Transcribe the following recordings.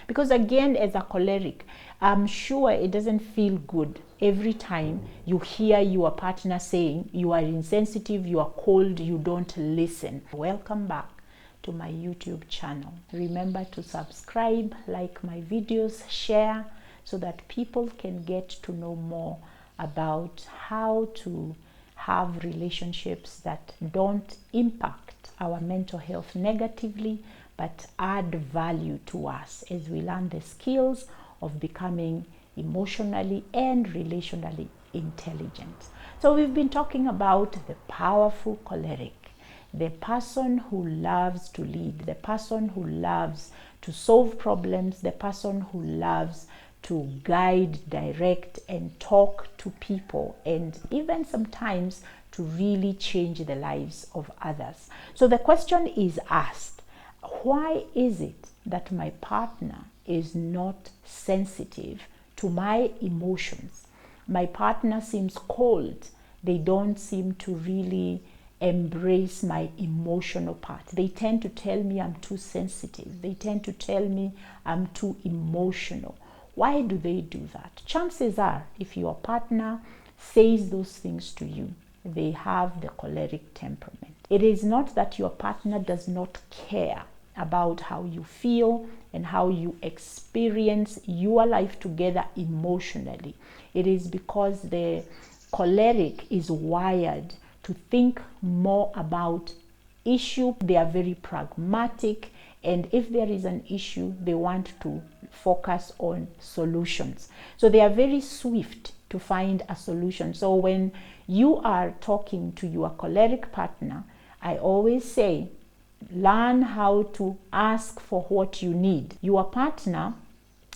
Because again, as a choleric, I'm sure it doesn't feel good every time you hear your partner saying you are insensitive, you are cold, you don't listen. Welcome back to my YouTube channel. Remember to subscribe, like my videos, share, so that people can get to know more about how to have relationships that don't impact our mental health negatively, but add value to us as we learn the skills of becoming emotionally and relationally intelligent. So we've been talking about the powerful choleric, the person who loves to lead, the person who loves to solve problems, the person who loves to guide, direct, and talk to people, and even sometimes to really change the lives of others. So the question is asked, why is it that my partner is not sensitive to my emotions? My partner seems cold. They don't seem to really embrace my emotional part. They tend to tell me I'm too sensitive. They tend to tell me I'm too emotional. Why do they do that? Chances are, if your partner says those things to you, they have the choleric temperament. It is not that your partner does not care about how you feel and how you experience your life together emotionally. It is because the choleric is wired to think more about issue. They are very pragmatic, and if there is an issue, they want to focus on solutions. So they are very swift to find a solution. So when you are talking to your choleric partner, I always say, learn how to ask for what you need. Your partner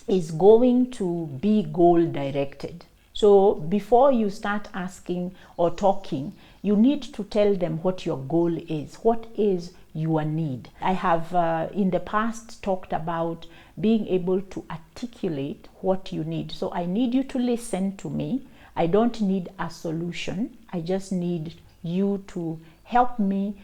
is going to be goal directed. So before you start asking or talking, you need to tell them what your goal is. What is your need? I have in the past talked about being able to articulate what you need. So I need you to listen to me. I don't need a solution. I just need you to help me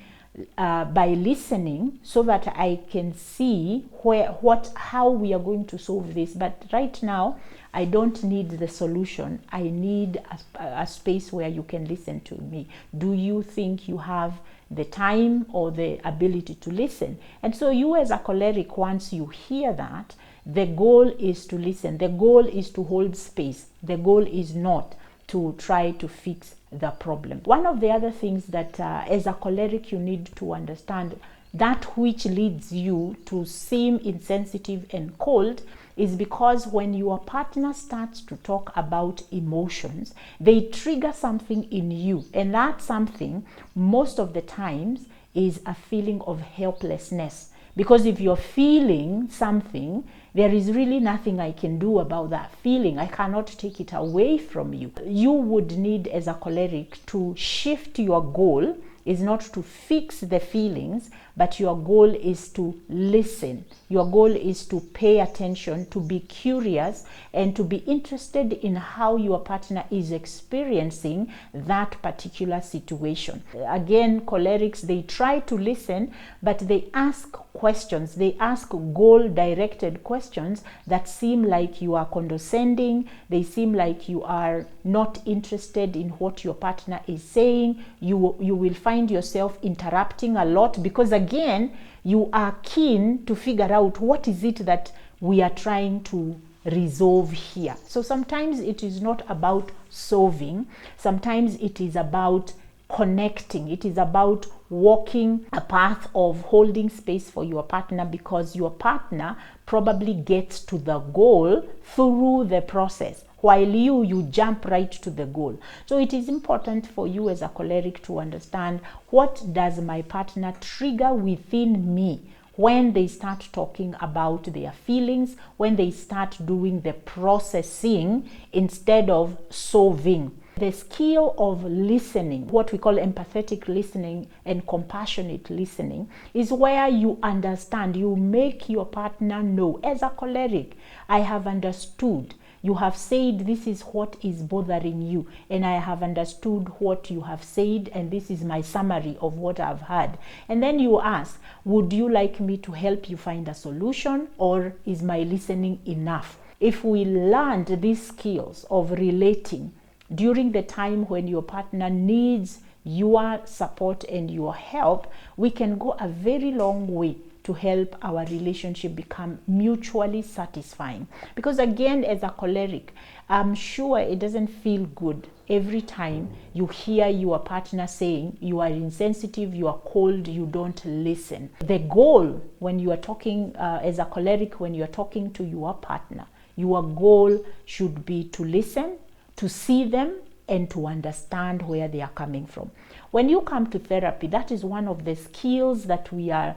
by listening, so that I can see how we are going to solve this. But right now, I don't need the solution. I need a space where you can listen to me. Do you think you have the time or the ability to listen? And so you as a choleric, once you hear that, the goal is to listen. The goal is to hold space. The goal is not to try to fix the problem. One of the other things that as a choleric you need to understand, that which leads you to seem insensitive and cold, is because when your partner starts to talk about emotions, they trigger something in you, and that something most of the times is a feeling of helplessness. Because if you're feeling something, there is really nothing I can do about that feeling. I cannot take it away from you. You would need, as a choleric, to shift your goal. Is not to fix the feelings, but your goal is to listen. Your goal is to pay attention, to be curious, and to be interested in how your partner is experiencing that particular situation. Again, cholerics, they try to listen, but they ask questions. They ask goal-directed questions that seem like you are condescending. They seem like you are not interested in what your partner is saying. You will find yourself interrupting a lot, because again, you are keen to figure out what is it that we are trying to resolve here. So sometimes it is not about solving. Sometimes it is about connecting. It is about walking a path of holding space for your partner, because your partner probably gets to the goal through the process, while you jump right to the goal. So it is important for you as a choleric to understand, what does my partner trigger within me when they start talking about their feelings, when they start doing the processing instead of solving. The skill of listening, what we call empathetic listening and compassionate listening, is where you understand, you make your partner know, as a choleric, I have understood You have said this is what is bothering you, and I have understood what you have said, and this is my summary of what I've heard. And then you ask, would you like me to help you find a solution, or is my listening enough? If we learned these skills of relating during the time when your partner needs your support and your help, we can go a very long way to help our relationship become mutually satisfying. Because again, as a choleric, I'm sure it doesn't feel good every time you hear your partner saying you are insensitive, you are cold, you don't listen. The goal when you are talking as a choleric, when you are talking to your partner, your goal should be to listen, to see them, and to understand where they are coming from. When you come to therapy, that is one of the skills that we are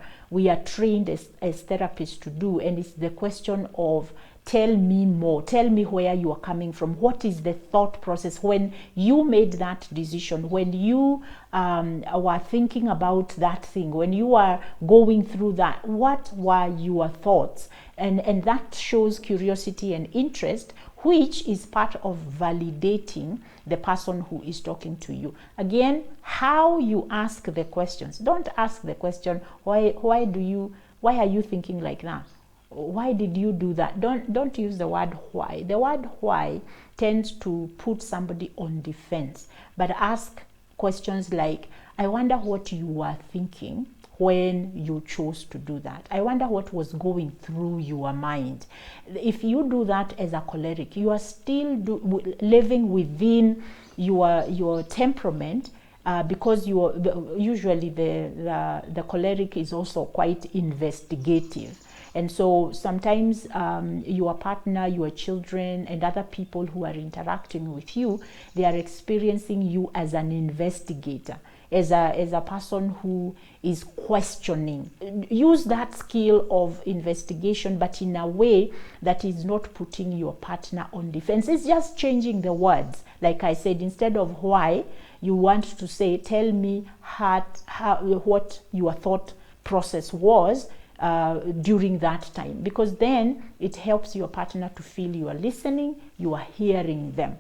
trained as therapists to do, and it's the question of tell me more, tell me where you are coming from. What is the thought process when you made that decision, when you were thinking about that thing, when you are going through that, what were your thoughts? And that shows curiosity and interest, which is part of validating the person who is talking to you. Again, how you ask the questions. Don't ask the question, why are you thinking like that? Why did you do that? Don't use the word why. The word why tends to put somebody on defense. But ask questions like, I wonder what you were thinking when you chose to do that. I wonder what was going through your mind. If you do that as a choleric, you are still living within your temperament, because usually the choleric is also quite investigative. And so sometimes your partner, your children, and other people who are interacting with you, they are experiencing you as an investigator, as a person who is questioning. Use that skill of investigation, but in a way that is not putting your partner on defense. It's just changing the words. Like I said, instead of why, you want to say, tell me what your thought process was during that time, because then it helps your partner to feel you are listening, you are hearing them.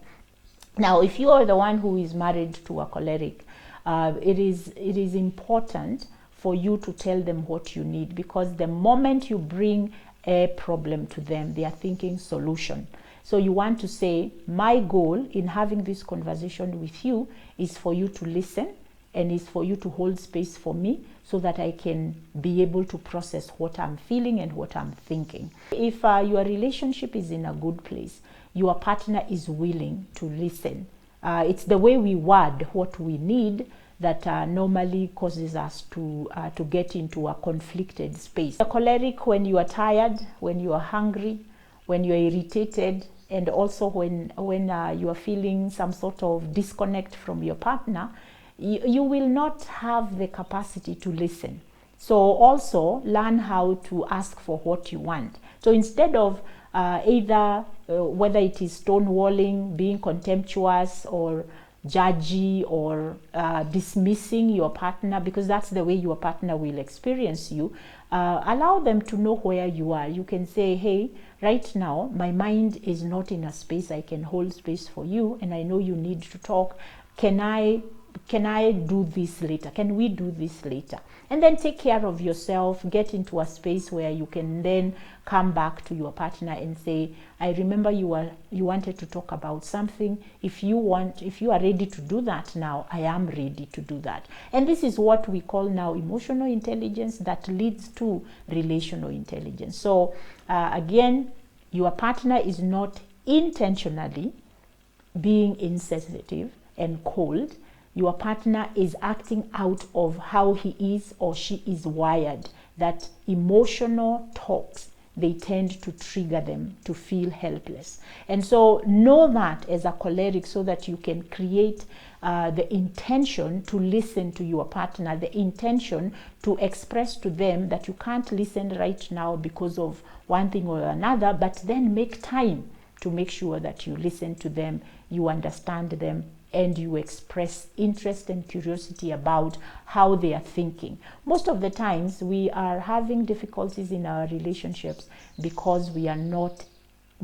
Now, if you are the one who is married to a choleric, it is important for you to tell them what you need, because the moment you bring a problem to them, they are thinking solution. So you want to say, my goal in having this conversation with you is for you to listen, and is for you to hold space for me so that I can be able to process what I'm feeling and what I'm thinking. If your relationship is in a good place, your partner is willing to listen. It's the way we word what we need that normally causes us to get into a conflicted space. A choleric, when you are tired, when you are hungry, when you are irritated, and also when you are feeling some sort of disconnect from your partner, you will not have the capacity to listen. So also learn how to ask for what you want. So instead of whether it is stonewalling, being contemptuous, or judgy, or dismissing your partner, because that's the way your partner will experience you, allow them to know where you are. You can say, hey, right now my mind is not in a space I can hold space for you, and I know you need to talk. Can I do this later? Can we do this later? And then take care of yourself, get into a space where you can then come back to your partner and say, I remember you wanted to talk about something. If you are ready to do that now, I am ready to do that. And this is what we call now emotional intelligence that leads to relational intelligence. So again, your partner is not intentionally being insensitive and cold. Your partner is acting out of how he is or she is wired. That emotional talks, they tend to trigger them to feel helpless. And so know that as a choleric, so that you can create the intention to listen to your partner, the intention to express to them that you can't listen right now because of one thing or another, but then make time to make sure that you listen to them, you understand them, and you express interest and curiosity about how they are thinking. Most of the times we are having difficulties in our relationships because we are not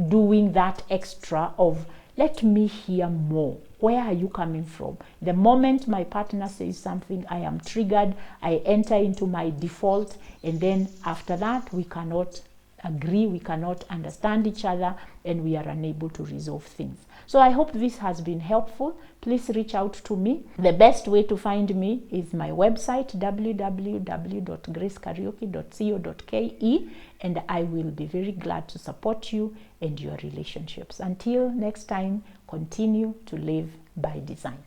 doing that extra of, let me hear more. Where are you coming from? The moment my partner says something, I am triggered, I enter into my default, and then after that, we cannot agree, we cannot understand each other, and we are unable to resolve things. So I hope this has been helpful. Please reach out to me. The best way to find me is my website, www.gracekariuki.co.ke, and I will be very glad to support you and your relationships. Until next time, continue to live by design.